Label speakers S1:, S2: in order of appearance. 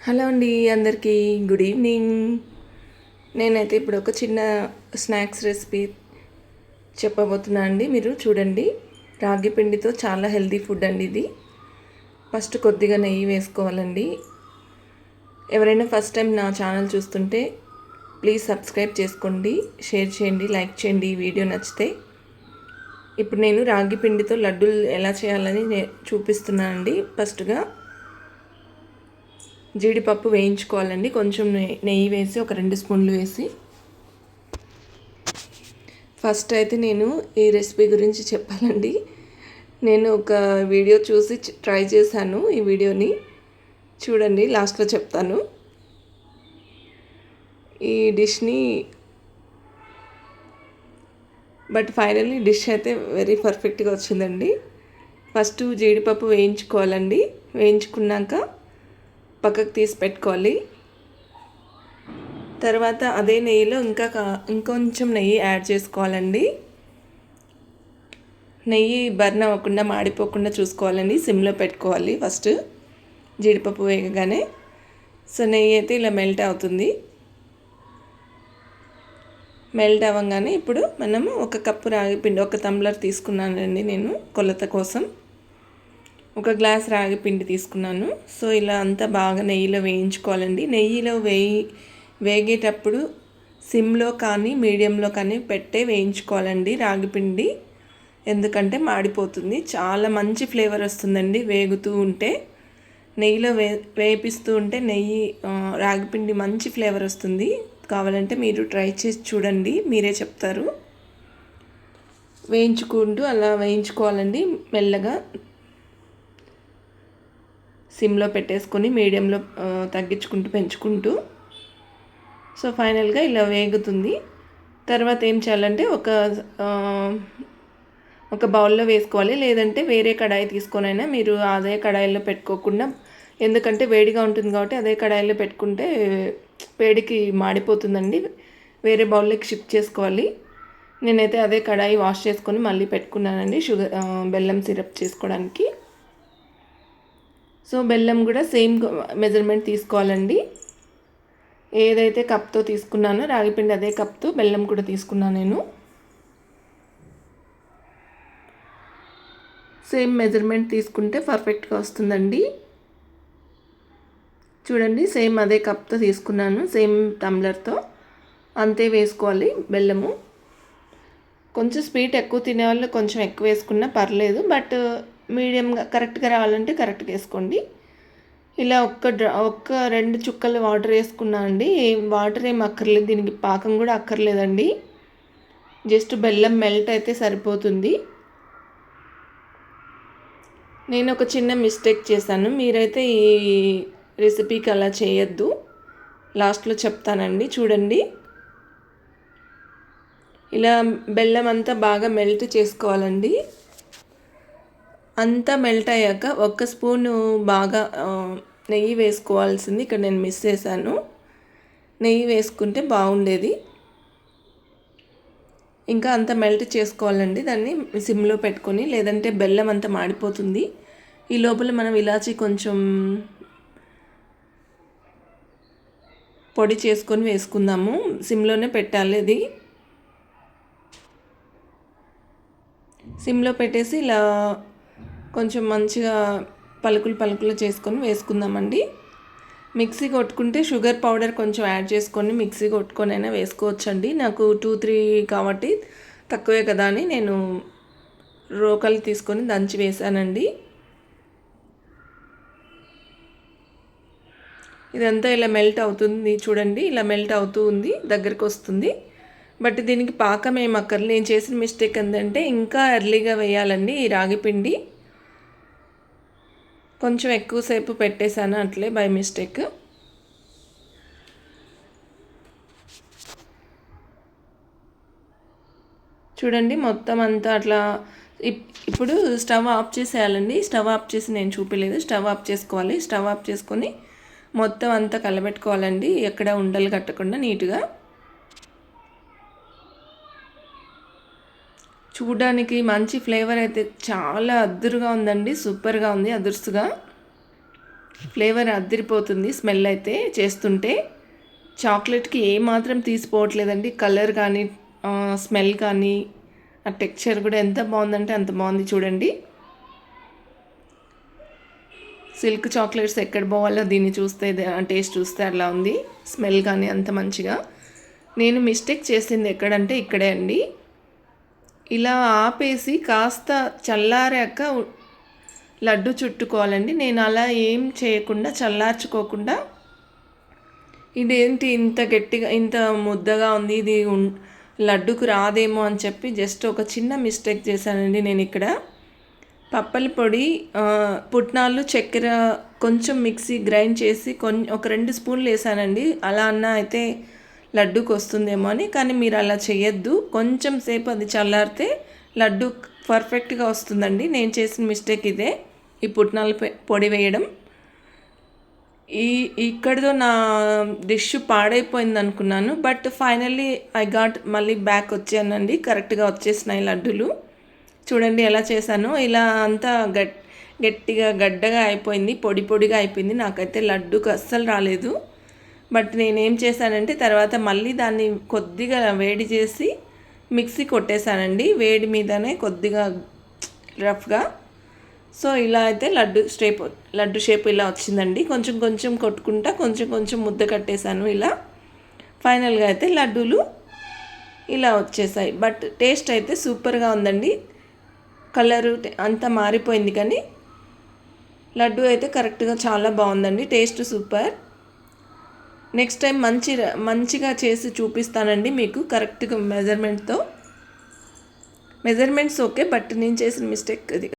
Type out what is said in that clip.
S1: Hello అండి, అందరికీ good evening. నేనైతే ఇప్పుడు ఒక చిన్న స్నాక్స్ రెసిపీ చెప్పబోతున్నా అండి. మీరు చూడండి, రాగి పిండితో చాలా హెల్తీ ఫుడ్ అండి ఇది. ఫస్ట్ కొద్దిగా నెయ్యి వేసుకోవాలండి. ఎవరైనా ఫస్ట్ టైం నా ఛానల్ చూస్తుంటే ప్లీజ్ సబ్స్క్రైబ్ చేసుకోండి, షేర్ చేయండి, లైక్ చేయండి ఈ వీడియో నచ్చితే. ఇప్పుడు నేను రాగి పిండితో లడ్డూలు ఎలా చేయాలని చూపిస్తున్నానండి. ఫస్ట్గా జీడిపప్పు వేయించుకోవాలండి. కొంచెం నెయ్యి వేసి ఒక 2 స్పూన్లు వేసి. ఫస్ట్ అయితే నేను ఈ రెసిపీ గురించి చెప్పాలండి. నేను ఒక వీడియో చూసి ట్రై చేశాను. ఈ వీడియోని చూడండి, లాస్ట్లో చెప్తాను. ఈ డిష్ని బట్ ఫైనల్లీ డిష్ అయితే వెరీ పర్ఫెక్ట్గా వచ్చిందండి. ఫస్ట్ జీడిపప్పు వేయించుకోవాలండి. వేయించుకున్నాక పక్కకు తీసి పెట్టుకోవాలి. తర్వాత అదే నెయ్యిలో ఇంకొంచెం నెయ్యి యాడ్ చేసుకోవాలండి. నెయ్యి బర్న్ అవ్వకుండా మాడిపోకుండా చూసుకోవాలండి. సిమ్లో పెట్టుకోవాలి ఫస్ట్ జీడిపప్పు వేయగానే. సో నెయ్యి అయితే ఇలా మెల్ట్ అవుతుంది. మెల్ట్ అవ్వగానే ఇప్పుడు మనము 1 కప్పు రాగి పిండి, 1 టంబ్లర్ తీసుకున్నానండి నేను కొలత కోసం. 1 గ్లాస్ రాగి పిండి తీసుకున్నాను. సో ఇలా అంతా బాగా నెయ్యిలో వేయించుకోవాలండి. నెయ్యిలో వేగేటప్పుడు సిమ్లో కానీ మీడియంలో కానీ వేయించుకోవాలండి రాగి పిండి. ఎందుకంటే మాడిపోతుంది. చాలా మంచి ఫ్లేవర్ వస్తుందండి వేగుతూ ఉంటే. నెయ్యిలో వేపిస్తూ ఉంటే రాగిపిండి మంచి ఫ్లేవర్ వస్తుంది. కావాలంటే మీరు ట్రై చేసి చూడండి, మీరే చెప్తారు. వేయించుకుంటూ అలా వేయించుకోవాలండి మెల్లగా. సిమ్లో పెట్టేసుకొని మీడియంలో తగ్గించుకుంటూ పెంచుకుంటూ. సో ఫైనల్గా ఇలా వేగుతుంది. తర్వాత ఏం చేయాలంటే ఒక బౌల్లో వేసుకోవాలి. లేదంటే వేరే కడాయి తీసుకొనైనా మీరు అదే కడాయిలో పెట్టుకోకుండా, ఎందుకంటే వేడిగా ఉంటుంది కాబట్టి అదే కడాయిలో పెట్టుకుంటే వేడికి మాడిపోతుందండి. వేరే బౌల్లోకి షిఫ్ట్ చేసుకోవాలి. నేనైతే అదే కడాయి వాష్ చేసుకొని మళ్ళీ పెట్టుకున్నానండి బెల్లం సిరప్ చేసుకోవడానికి. సో బెల్లం కూడా సేమ్ మెజర్మెంట్ తీసుకోవాలండి. ఏదైతే కప్తో తీసుకున్నానో రాగిపిండి అదే కప్తో బెల్లం కూడా తీసుకున్నాను నేను. సేమ్ మెజర్మెంట్ తీసుకుంటే పర్ఫెక్ట్గా వస్తుందండి. చూడండి, సేమ్ అదే కప్తో తీసుకున్నాను, సేమ్ టంబ్లర్తో. అంతే వేసుకోవాలి బెల్లము. కొంచెం స్వీట్ ఎక్కువ తినేవాళ్ళు కొంచెం ఎక్కువ వేసుకున్నా పర్లేదు, బట్ మీడియంగా కరెక్ట్గా రావాలంటే కరెక్ట్గా వేసుకోండి. ఇలా ఒక్క 2 చుక్కలు వాటర్ వేసుకున్నా అండి. వాటర్ ఏం అక్కర్లేదు, దీనికి పాకం కూడా అక్కర్లేదండి. జస్ట్ బెల్లం మెల్ట్ అయితే సరిపోతుంది. నేను ఒక చిన్న మిస్టేక్ చేశాను. మీరైతే ఈ రెసిపీకి అలా చేయొద్దు, లాస్ట్లో చెప్తానండి. చూడండి, ఇలా బెల్లం అంతా బాగా మెల్ట్ చేసుకోవాలండి. అంతా మెల్ట్ అయ్యాక 1 స్పూను బాగా నెయ్యి వేసుకోవాల్సింది. ఇక్కడ నేను మిస్ చేశాను. నెయ్యి వేసుకుంటే బాగుండేది. ఇంకా అంత మెల్ట్ చేసుకోవాలండి. దాన్ని సిమ్లో పెట్టుకొని, లేదంటే బెల్లం అంతా మాడిపోతుంది. ఈ లోపల మనం ఇలాచి కొంచెం పొడి చేసుకొని వేసుకుందాము. సిమ్లోనే పెట్టాలి అది. సిమ్లో పెట్టేసి ఇలా కొంచెం మంచిగా పలుకులు చేసుకొని వేసుకుందామండి. మిక్సీ కొట్టుకుంటే షుగర్ పౌడర్ కొంచెం యాడ్ చేసుకొని మిక్సీ కొట్టుకొని అయినా వేసుకోవచ్చండి. నాకు 2-3 కాబట్టి తక్కువే కదా అని నేను రోకలు తీసుకొని దంచి వేసానండి. ఇదంతా ఇలా మెల్ట్ అవుతుంది. చూడండి, ఇలా మెల్ట్ అవుతూ ఉంది, దగ్గరికి వస్తుంది. బట్ దీనికి పాకం ఏమక్కర్లేదు. నేను చేసిన మిస్టేక్ ఏంటంటే ఇంకా ఎర్లీగా వేయాలండి ఈ రాగి పిండి. కొంచెం ఎక్కువసేపు పెట్టేశాను అట్లే బై మిస్టేక్. చూడండి, మొత్తం అంతా అట్లా. ఇప్పుడు స్టవ్ ఆఫ్ చేసేయాలండి. స్టవ్ ఆఫ్ చేసి నేను చూపించలేదు, స్టవ్ ఆఫ్ చేసుకోవాలి. స్టవ్ ఆఫ్ చేసుకొని మొత్తం అంతా కలబెట్టుకోవాలండి, ఎక్కడ ఉండలు కట్టకుండా నీట్గా. చూడడానికి మంచి ఫ్లేవర్ అయితే చాలా అద్దురుగా ఉందండి, సూపర్గా ఉంది, అదుర్సుగా. ఫ్లేవర్ అదిరిపోతుంది స్మెల్ అయితే చేస్తుంటే. చాక్లెట్కి ఏమాత్రం తీసిపోవట్లేదండి, కలర్ కానీ స్మెల్ కానీ ఆ టెక్స్చర్ కూడా ఎంత బాగుందంటే అంత బాగుంది చూడండి. సిల్క్ చాక్లెట్స్ ఎక్కడ పోవాలో దీన్ని చూస్తే టేస్ట్ చూస్తే అలా ఉంది, స్మెల్ కానీ అంత మంచిగా. నేను మిస్టేక్ చేసింది ఎక్కడంటే ఇక్కడే అండి. ఇలా ఆపేసి కాస్త చల్లారాక లడ్డు చుట్టుకోవాలండి. నేను అలా ఏం చేయకుండా చల్లార్చుకోకుండా ఇదేంటి ఇంత గట్టిగా ఇంత ముద్దగా ఉంది, ఇది లడ్డుకు రాదేమో అని చెప్పి జస్ట్ ఒక చిన్న మిస్టేక్ చేశానండి నేను ఇక్కడ. పప్పల పొడి, పుట్నాలు, చక్కెర కొంచెం మిక్సీ గ్రైండ్ చేసి ఒక 2 స్పూన్లు వేసానండి. అలా అన్నా అయితే లడ్డూకి వస్తుందేమో అని. కానీ మీరు అలా చేయొద్దు, కొంచెం సేపు అది చల్లారితే లడ్డు పర్ఫెక్ట్గా వస్తుందండి. నేను చేసిన మిస్టేక్ ఇదే, ఈ పుట్నాల పొడి వేయడం. ఇక్కడితో నా డిష్ పాడైపోయింది అనుకున్నాను, బట్ ఫైనల్లీ ఐ గాట్ మళ్ళీ బ్యాక్ వచ్చానండి. కరెక్ట్గా వచ్చేసినాయి లడ్డూలు. చూడండి ఎలా చేశాను. ఇలా అంతా గట్టిగా గడ్డగా అయిపోయింది, పొడి పొడిగా అయిపోయింది. నాకైతే లడ్డూకి అస్సలు రాలేదు. బట్ నేనేం చేశానంటే తర్వాత మళ్ళీ దాన్ని కొద్దిగా వేడి చేసి మిక్సీ కొట్టేశానండి, వేడి మీదనే కొద్దిగా రఫ్గా. సో ఇలా అయితే లడ్డు షేప్ ఇలా వచ్చిందండి. కొంచెం కొంచెం కొట్టుకుంటా కొంచెం కొంచెం ముద్ద కట్టేశాను ఇలా. ఫైనల్గా అయితే లడ్డూలు ఇలా వచ్చేసాయి. బట్ టేస్ట్ అయితే సూపర్గా ఉందండి. కలరు అంతా మారిపోయింది కానీ లడ్డు అయితే కరెక్ట్గా చాలా బాగుందండి, టేస్ట్ సూపర్. నెక్స్ట్ టైం మంచిగా చేసి చూపిస్తానండి మీకు కరెక్ట్గా మెజర్మెంట్స్ ఓకే, బట్ నేను చేసిన మిస్టేక్ అది.